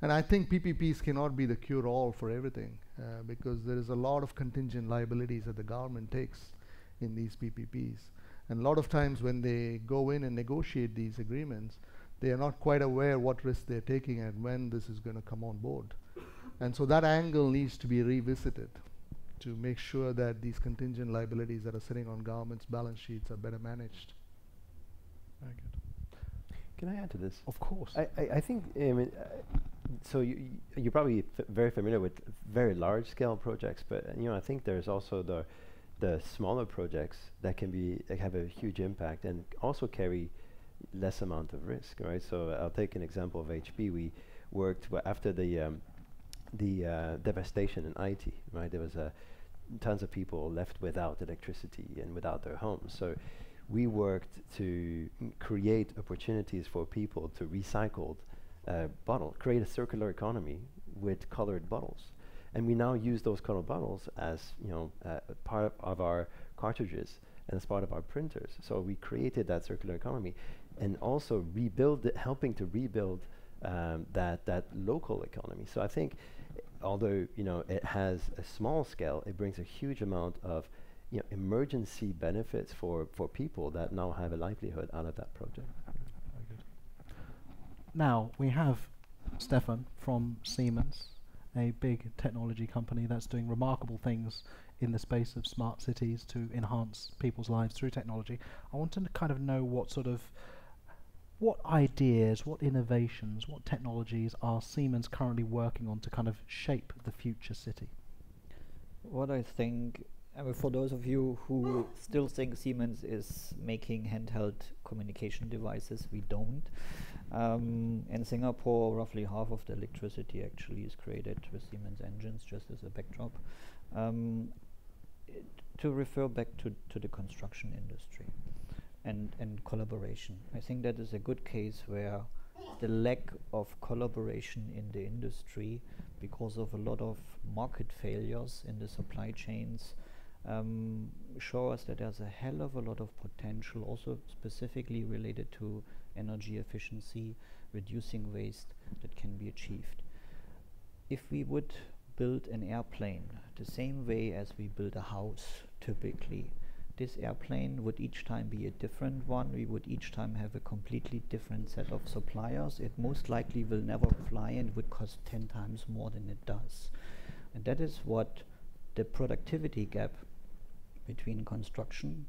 Speaker 7: And I think PPPs cannot be the cure-all for everything, because there is a lot of contingent liabilities that the government takes in these PPPs. And a lot of times when they go in and negotiate these agreements, they are not quite aware what risk they're taking and when this is going to come on board. And so that angle needs to be revisited to make sure that these contingent liabilities that are sitting on government's balance sheets are better managed.
Speaker 2: Very good.
Speaker 4: Can I add to this?
Speaker 2: Of course.
Speaker 4: I think, so you're probably very familiar with very large scale projects, but I think there's also the smaller projects that have a huge impact and also carry less amount of risk, right? So I'll take an example of HP. We worked after the devastation in Haiti, right? There was tons of people left without electricity and without their homes. So we worked to create opportunities for people to recycle bottles, create a circular economy with colored bottles. And we now use those colored bottles as part of our cartridges and as part of our printers. So we created that circular economy, and also helping to rebuild that local economy. So I think, although it has a small scale, it brings a huge amount of emergency benefits for people that now have a livelihood out of that project.
Speaker 2: Very good. Now we have Stefan from Siemens, a big technology company that's doing remarkable things in the space of smart cities to enhance people's lives through technology. I want to kind of know what ideas, what innovations, what technologies are Siemens currently working on to kind of shape the future city?
Speaker 5: What I think, for those of you who still think Siemens is making handheld communication devices, we don't. In Singapore, roughly half of the electricity actually is created with Siemens engines, just as a backdrop. To refer back to the construction industry and collaboration, I think that is a good case where the lack of collaboration in the industry, because of a lot of market failures in the supply chains, show us that there's a hell of a lot of potential, also specifically related to energy efficiency, reducing waste, that can be achieved. If we would build an airplane the same way as we build a house typically, this airplane would each time be a different one. We would each time have a completely different set of suppliers. It most likely will never fly and would cost 10 times more than it does. And that is what the productivity gap between construction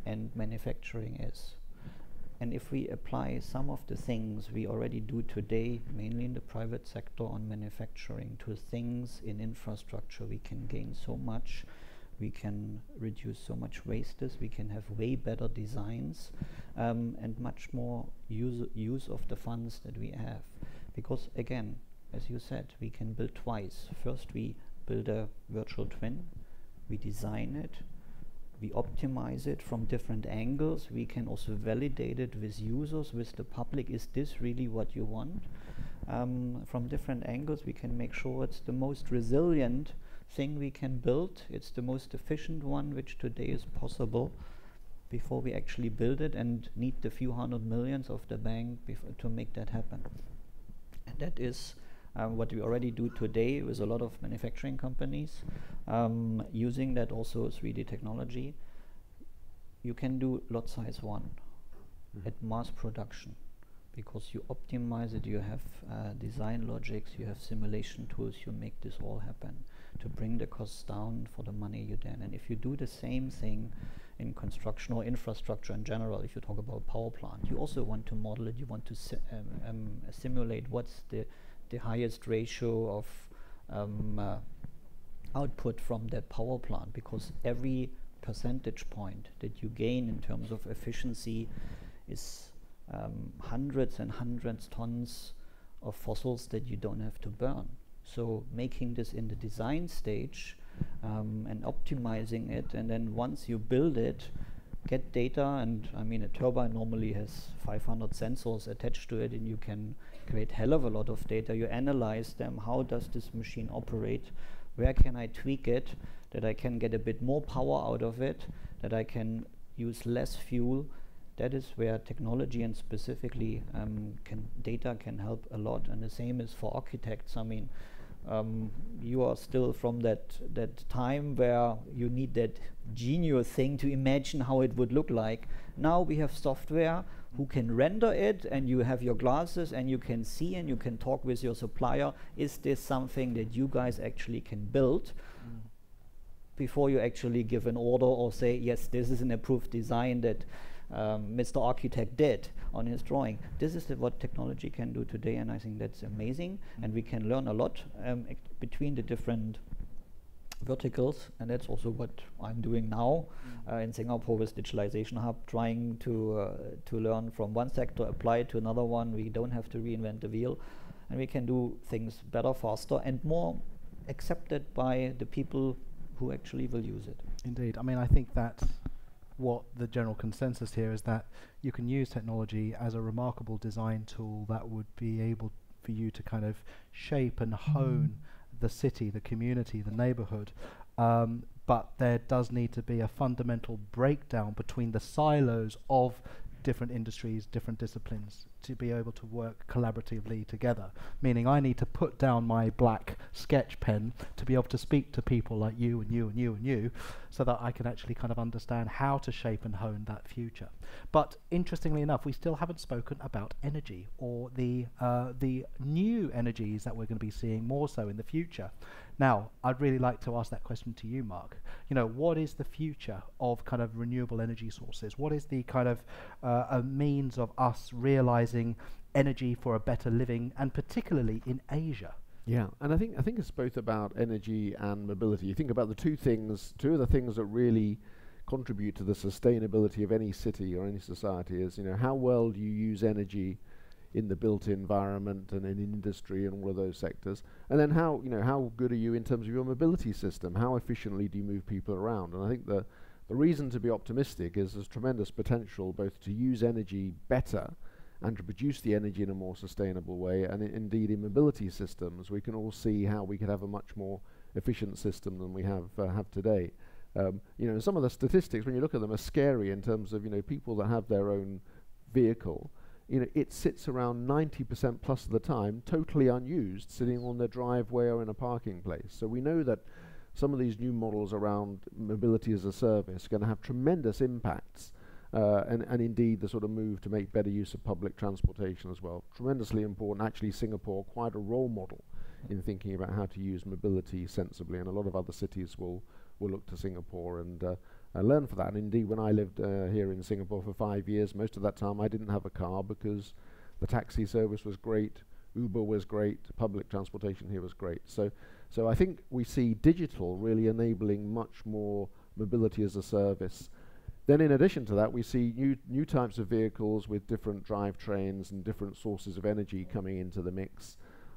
Speaker 5: and manufacturing is. And if we apply some of the things we already do today, mainly in the private sector on manufacturing, to things in infrastructure, we can gain so much we can reduce so much wastage, we can have way better designs, and much more use of the funds that we have. Because again, as you said, we can build twice. First we build a virtual twin, we design it, we optimize it from different angles, we can also validate it with users, with the public. Is this really what you want? From different angles we can make sure it's the most resilient thing we can build, it's the most efficient one which today is possible, before we actually build it and need the few hundred millions of the bank to make that happen. And that is what we already do today with a lot of manufacturing companies, using that also 3D technology. You can do lot size 1 at mass production, because you optimize it, you have design logics, you have simulation tools, you make this all happen to bring the costs down for the money you then. And if you do the same thing in construction or infrastructure in general, if you talk about power plant, you also want to model it, you want to simulate what's the highest ratio of output from that power plant, because every percentage point that you gain in terms of efficiency is hundreds and hundreds tons of fossils that you don't have to burn. So making this in the design stage and optimizing it, and then once you build it, get data. And I mean, a turbine normally has 500 sensors attached to it, and you can create hell of a lot of data. You analyze them. How does this machine operate? Where can I tweak it that I can get a bit more power out of it, that I can use less fuel? That is where technology and specifically data can help a lot. And the same is for architects. I mean, you are still from that time where you need that genius thing to imagine how it would look like. Now we have software who can render it, and you have your glasses and you can see and you can talk with your supplier. Is this something that you guys actually can build? Before you actually give an order or say, yes, this is an approved design that Mr. Architect did on his drawing. This is what technology can do today, and I think that's amazing. And we can learn a lot between the different verticals, and that's also what I'm doing now in Singapore with Digitalization Hub, trying to learn from one sector, apply it to another one. We don't have to reinvent the wheel, and we can do things better, faster, and more accepted by the people who actually will use it.
Speaker 2: Indeed. I mean, I think that what the general consensus here is that you can use technology as a remarkable design tool that would be able for you to kind of shape and hone the city, the community, the neighborhood. But there does need to be a fundamental breakdown between the silos of different industries, different disciplines, to be able to work collaboratively together. Meaning I need to put down my black sketch pen to be able to speak to people like you and you and you and you, so that I can actually kind of understand how to shape and hone that future. But interestingly enough, we still haven't spoken about energy, or the new energies that we're going to be seeing more so in the future. Now, I'd really like to ask that question to you, Mark. You know, what is the future of kind of renewable energy sources? What is the kind of a means of us realizing energy for a better living, and particularly in Asia?
Speaker 8: Yeah, and I think it's both about energy and mobility. You think about the two of the things that really contribute to the sustainability of any city or any society is, you know, how well do you use energy in the built environment and in industry and all of those sectors, and then how good are you in terms of your mobility system? How efficiently do you move people around? And I think the reason to be optimistic is there's tremendous potential both to use energy better and to produce the energy in a more sustainable way. And indeed, in mobility systems, we can all see how we could have a much more efficient system than we have today. You know, some of the statistics, when you look at them, are scary in terms of, you know, people that have their own vehicle. You know, it sits around 90% plus of the time totally unused, sitting on their driveway or in a parking place. So we know that some of these new models around mobility as a service are going to have tremendous impacts, and indeed the sort of move to make better use of public transportation as well. Tremendously important. Actually, Singapore, quite a role model in thinking about how to use mobility sensibly, and a lot of other cities will look to Singapore and learn for that. And indeed, when I lived here in Singapore for 5 years, most of that time I didn't have a car because the taxi service was great, Uber was great, public transportation here was great. So I think we see digital really enabling much more mobility as a service. Then in addition to that, we see new types of vehicles with different drivetrains and different sources of energy coming into the mix.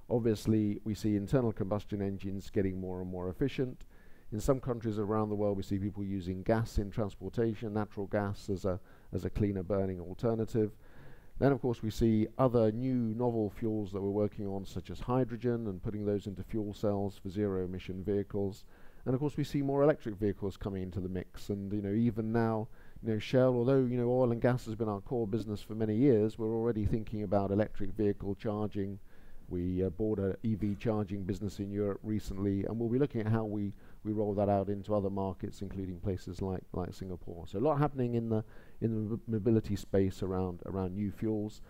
Speaker 8: Obviously, we see internal combustion engines getting more and more efficient. In some countries around the world, we see people using gas in transportation, natural gas as a cleaner burning alternative. Then, of course, we see other new novel fuels that we're working on, such as hydrogen, and putting those into fuel cells for zero-emission vehicles. And, of course, we see more electric vehicles coming into the mix. And, even now, Shell, although, oil and gas has been our core business for many years, we're already thinking about electric vehicle charging. We bought an EV charging business in Europe recently, and we'll be looking at how we roll that out into other markets, including places like Singapore. So a lot happening in the mobility space around new fuels.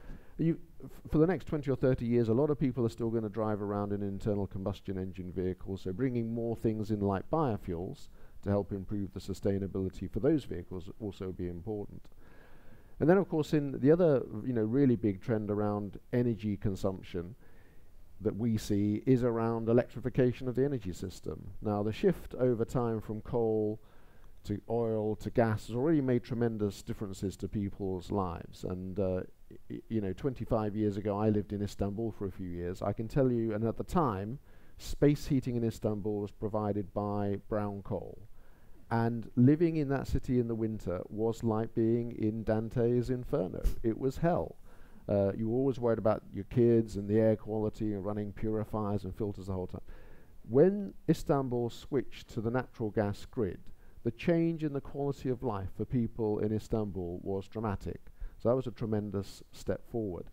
Speaker 8: For the next 20 or 30 years, a lot of people are still going to drive around in internal combustion engine vehicles, so bringing more things in like biofuels to help improve the sustainability for those vehicles also be important. And then, of course, in the other really big trend around energy consumption that we see is around electrification of the energy system. Now, the shift over time from coal to oil to gas has already made tremendous differences to people's lives. And 25 years ago, I lived in Istanbul for a few years. I can tell you, and at the time, space heating in Istanbul was provided by brown coal. And living in that city in the winter was like being in Dante's Inferno. It was hell. You were always worried about your kids and the air quality and running purifiers and filters the whole time. When Istanbul switched to the natural gas grid, the change in the quality of life for people in Istanbul was dramatic. So that was a tremendous step forward.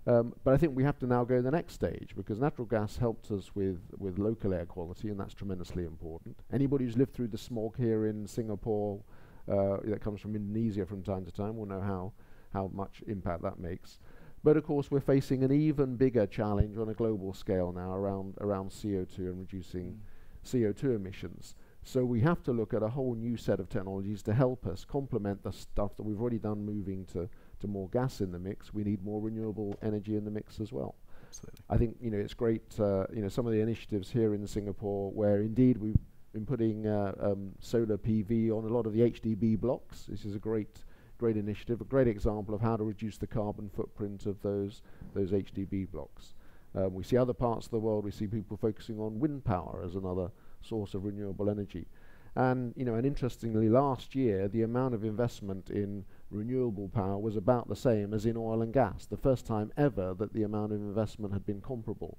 Speaker 8: But I think we have to now go the next stage, because natural gas helped us with local air quality, and that's tremendously important. Anybody who's lived through the smog here in Singapore that comes from Indonesia from time to time will know how much impact that makes. But of course, we're facing an even bigger challenge on a global scale now around CO2 and reducing CO2 emissions. So we have to look at a whole new set of technologies to help us complement the stuff that we've already done, moving to more gas in the mix. We need more renewable energy in the mix as well.
Speaker 2: Absolutely.
Speaker 8: I think it's great, some of the initiatives here in Singapore, where indeed we've been putting solar PV on a lot of the HDB blocks. This is a great initiative, a great example of how to reduce the carbon footprint of those HDB blocks. We see other parts of the world, we see people focusing on wind power as another source of renewable energy. And interestingly, last year, the amount of investment in renewable power was about the same as in oil and gas. The first time ever that the amount of investment had been comparable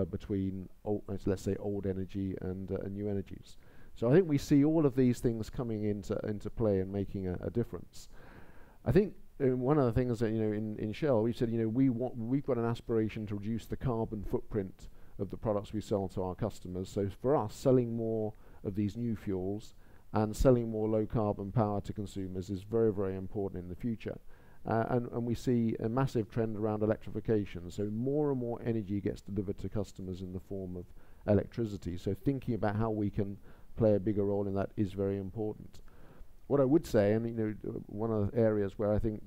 Speaker 8: between, let's say, old energy and new energies. So I think we see all of these things coming into play and making a difference. I think one of the things that in Shell, we said we've got an aspiration to reduce the carbon footprint of the products we sell to our customers. So for us, selling more of these new fuels and selling more low carbon power to consumers is very, very important in the future. And we see a massive trend around electrification. So more and more energy gets delivered to customers in the form of electricity. So thinking about how we can play a bigger role in that is very important. What I would say, and one of the areas where I think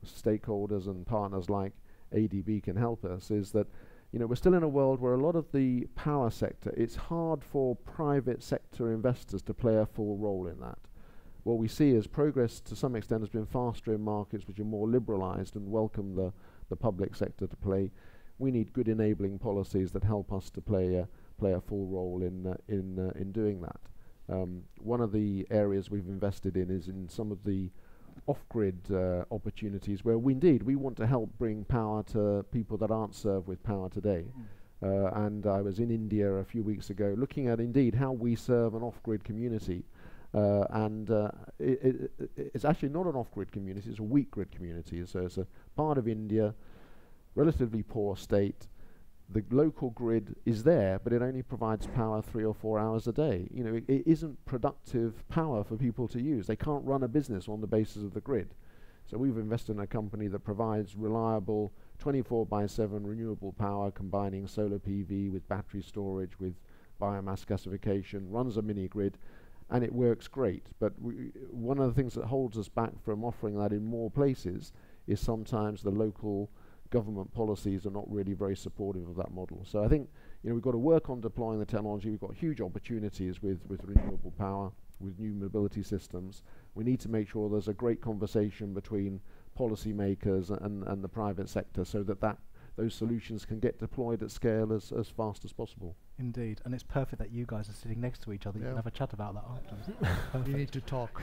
Speaker 8: stakeholders and partners like ADB can help us, is that we're still in a world where a lot of the power sector, it's hard for private sector investors to play a full role in that. What we see is progress to some extent has been faster in markets which are more liberalized and welcome the public sector to play. We need good enabling policies that help us to play a full role in doing that. One of the areas we've invested in is in some of the off-grid opportunities where we want to help bring power to people that aren't served with power today. And I was in India a few weeks ago looking at indeed how we serve an off-grid community. It's actually not an off-grid community, it's a weak grid community. So it's a part of India, relatively poor state. The local grid is there, but it only provides power 3 or 4 hours a day. It isn't productive power for people to use. They can't run a business on the basis of the grid. So we've invested in a company that provides reliable 24/7 renewable power, combining solar PV with battery storage, with biomass gasification, runs a mini grid, and it works great. But one of the things that holds us back from offering that in more places is sometimes the local government policies are not really very supportive of that model. So I think, we've got to work on deploying the technology. We've got huge opportunities with renewable power, with new mobility systems. We need to make sure there's a great conversation between policymakers and the private sector, so that those solutions can get deployed at scale as fast as possible.
Speaker 2: Indeed, and it's perfect that you guys are sitting next to each other. You can have a chat about that afterwards.
Speaker 7: We need to talk.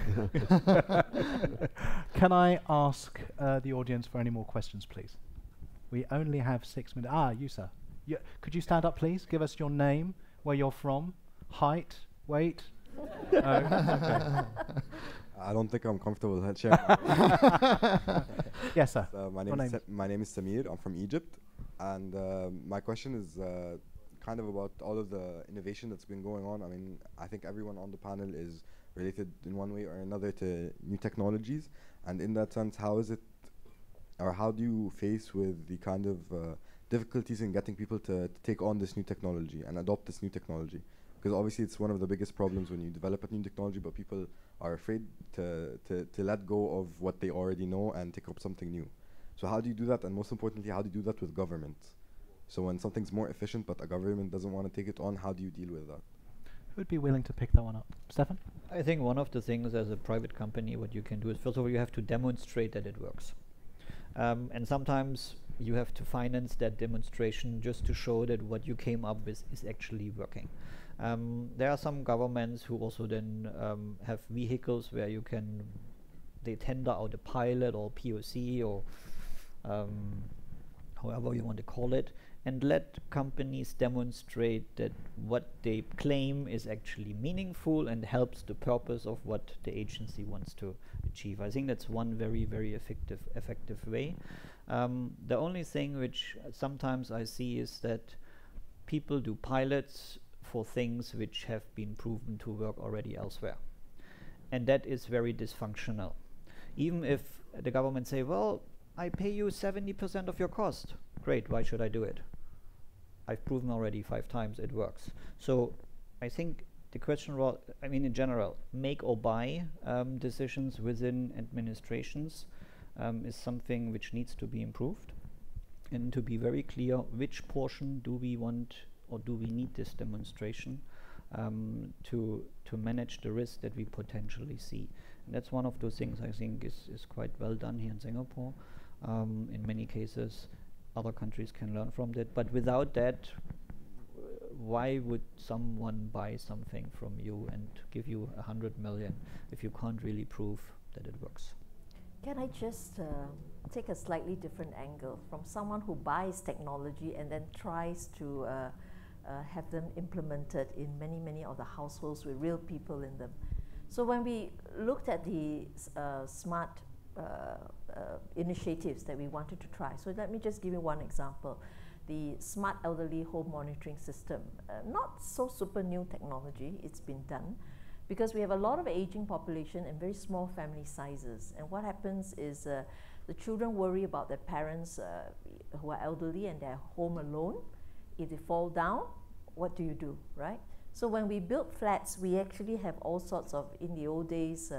Speaker 2: Can I ask the audience for any more questions, please? We only have 6 minutes. You, sir. Could you stand up, please? Give us your name, where you're from, height, weight.
Speaker 10: I don't think I'm comfortable with sharing.
Speaker 2: Yes, sir.
Speaker 10: So my name is Samir. I'm from Egypt, and my question is kind of about all of the innovation that's been going on. I mean, I think everyone on the panel is related in one way or another to new technologies, and in that sense, how is it, or how do you face with the kind of difficulties in getting people to take on this new technology and adopt this new technology? Because obviously it's one of the biggest problems when you develop a new technology, but people are afraid to let go of what they already know and take up something new. So how do you do that? And most importantly, how do you do that with government? So when something's more efficient, but a government doesn't want to take it on, how do you deal with that?
Speaker 2: Who would be willing to pick that one up? Stefan?
Speaker 5: I think one of the things as a private company, what you can do is, first of all, you have to demonstrate that it works. And sometimes you have to finance that demonstration just to show that what you came up with is actually working. There are some governments who also then have vehicles where they tender out a pilot or POC or however you want to call it, and let companies demonstrate that what they claim is actually meaningful and helps the purpose of what the agency wants to achieve. I think that's one very, very effective way. The only thing which sometimes I see is that people do pilots for things which have been proven to work already elsewhere. And that is very dysfunctional. Even if the government say, well, I pay you 70% of your cost. Great, why should I do it? I've proven already 5 times it works. So I think the question, in general, make or buy decisions within administrations is something which needs to be improved, and to be very clear which portion do we want or do we need this demonstration to manage the risk that we potentially see. And that's one of those things I think is quite well done here in Singapore. In many cases, other countries can learn from that. But without that, why would someone buy something from you and give you 100 million if you can't really prove that it works?
Speaker 6: Can I just take a slightly different angle from someone who buys technology and then tries to have them implemented in many of the households with real people in them. So when we looked at the smart initiatives that we wanted to try, so let me just give you one example. The smart elderly home monitoring system, not so super new technology, it's been done, because we have a lot of aging population and very small family sizes. And what happens is the children worry about their parents who are elderly and they're home alone. If they fall down, what do you do, right? So when we build flats, we actually have all sorts of, in the old days,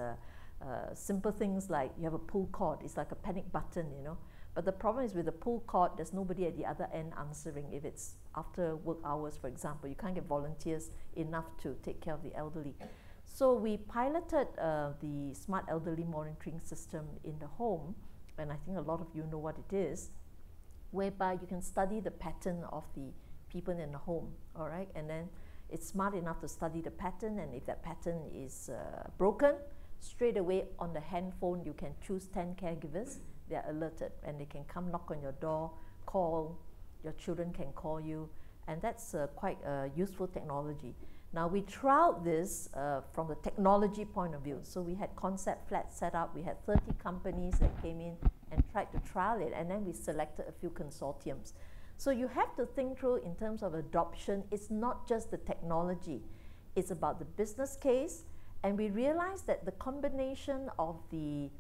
Speaker 6: simple things like you have a pull cord. It's like a panic button, you know. But the problem is with the pull cord, there's nobody at the other end answering. If it's after work hours, for example, you can't get volunteers enough to take care of the elderly. So we piloted the smart elderly monitoring system in the home, and I think a lot of you know what it is, whereby you can study the pattern of the people in the home, all right? And then it's smart enough to study the pattern, and if that pattern is broken, straight away on the handphone you can choose 10 caregivers. They're alerted and they can come knock on your door, call, your children can call you, and that's quite a useful technology. Now we trialed this from the technology point of view. So we had concept flats set up, we had 30 companies that came in and tried to trial it, and then we selected a few consortiums. So you have to think through in terms of adoption, it's not just the technology, it's about the business case, and we realized that the combination of the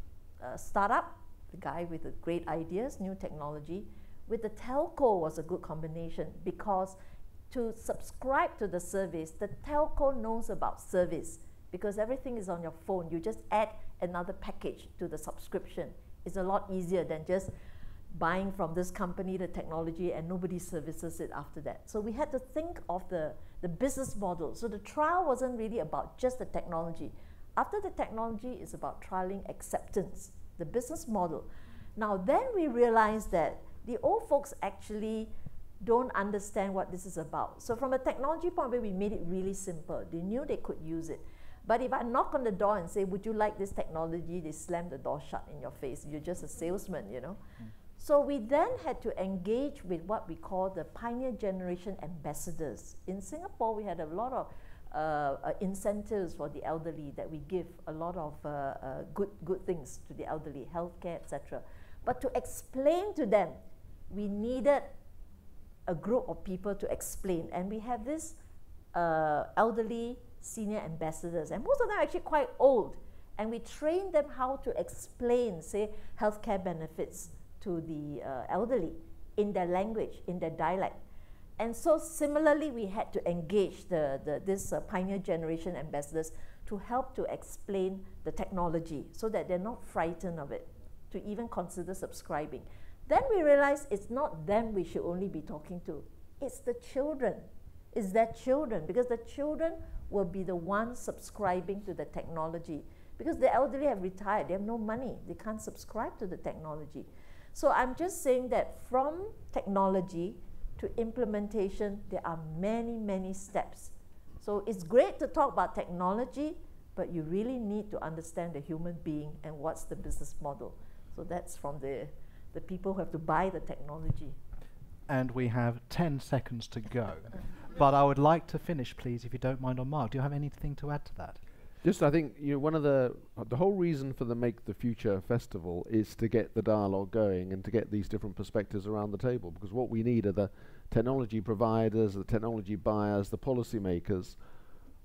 Speaker 6: startup, the guy with the great ideas, new technology, with the telco was a good combination, because to subscribe to the service, the telco knows about service, because everything is on your phone. You just add another package to the subscription. It's a lot easier than just buying from this company the technology and nobody services it after that. So we had to think of the business model. So the trial wasn't really about just the technology. After the technology, it's about trialing acceptance, the business model. Now then we realized that the old folks actually don't understand what this is about. So from a technology point of view, we made it really simple. They knew they could use it. But if I knock on the door and say, would you like this technology? They slam the door shut in your face. You're just a salesman, you know. So we then had to engage with what we call the Pioneer Generation Ambassadors. In Singapore, we had a lot of incentives for the elderly that we give a lot of good things to the elderly, healthcare, etc. But to explain to them, we needed a group of people to explain. And we have this elderly senior ambassadors, and most of them are actually quite old. And we train them how to explain, say, healthcare benefits to the elderly in their language, in their dialect. And so similarly, we had to engage this Pioneer Generation Ambassadors to help to explain the technology so that they're not frightened of it, to even consider subscribing. Then we realized it's not them we should only be talking to, it's the children. It's their children, because the children will be the ones subscribing to the technology. Because the elderly have retired, they have no money, they can't subscribe to the technology. So I'm just saying that from technology to implementation, there are many, many steps. So it's great to talk about technology, but you really need to understand the human being and what's the business model. So that's from the people who have to buy the technology.
Speaker 2: And we have 10 seconds to go. But I would like to finish, please, if you don't mind, on Mark. Do you have anything to add to that?
Speaker 8: Just, I think, one of the whole reason for the Make the Future Festival is to get the dialogue going and to get these different perspectives around the table, because what we need are the technology providers, the technology buyers, the policymakers,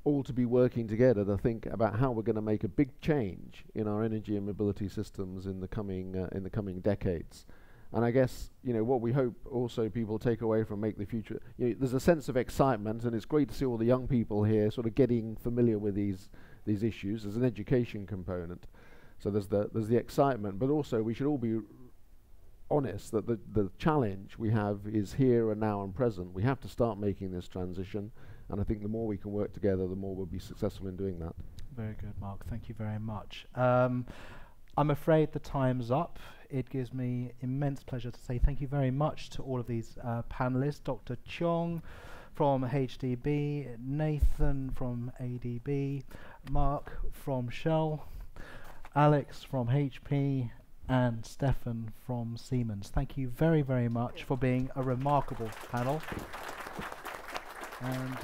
Speaker 8: all to be working together to think about how we're going to make a big change in our energy and mobility systems in the coming decades. And I guess, what we hope also people take away from Make the Future, there's a sense of excitement, and it's great to see all the young people here sort of getting familiar with these issues. There's an education component. So there's the excitement, but also we should all be honest that the challenge we have is here and now and present. We have to start making this transition, and I think the more we can work together, the more we'll be successful in doing that.
Speaker 2: Very good, Mark. Thank you very much. I'm afraid the time's up. It gives me immense pleasure to say thank you very much to all of these panelists. Dr. Chong from HDB, Nathan from ADB, Mark from Shell, Alex from HP, and Stefan from Siemens. Thank you very, very much for being a remarkable panel. And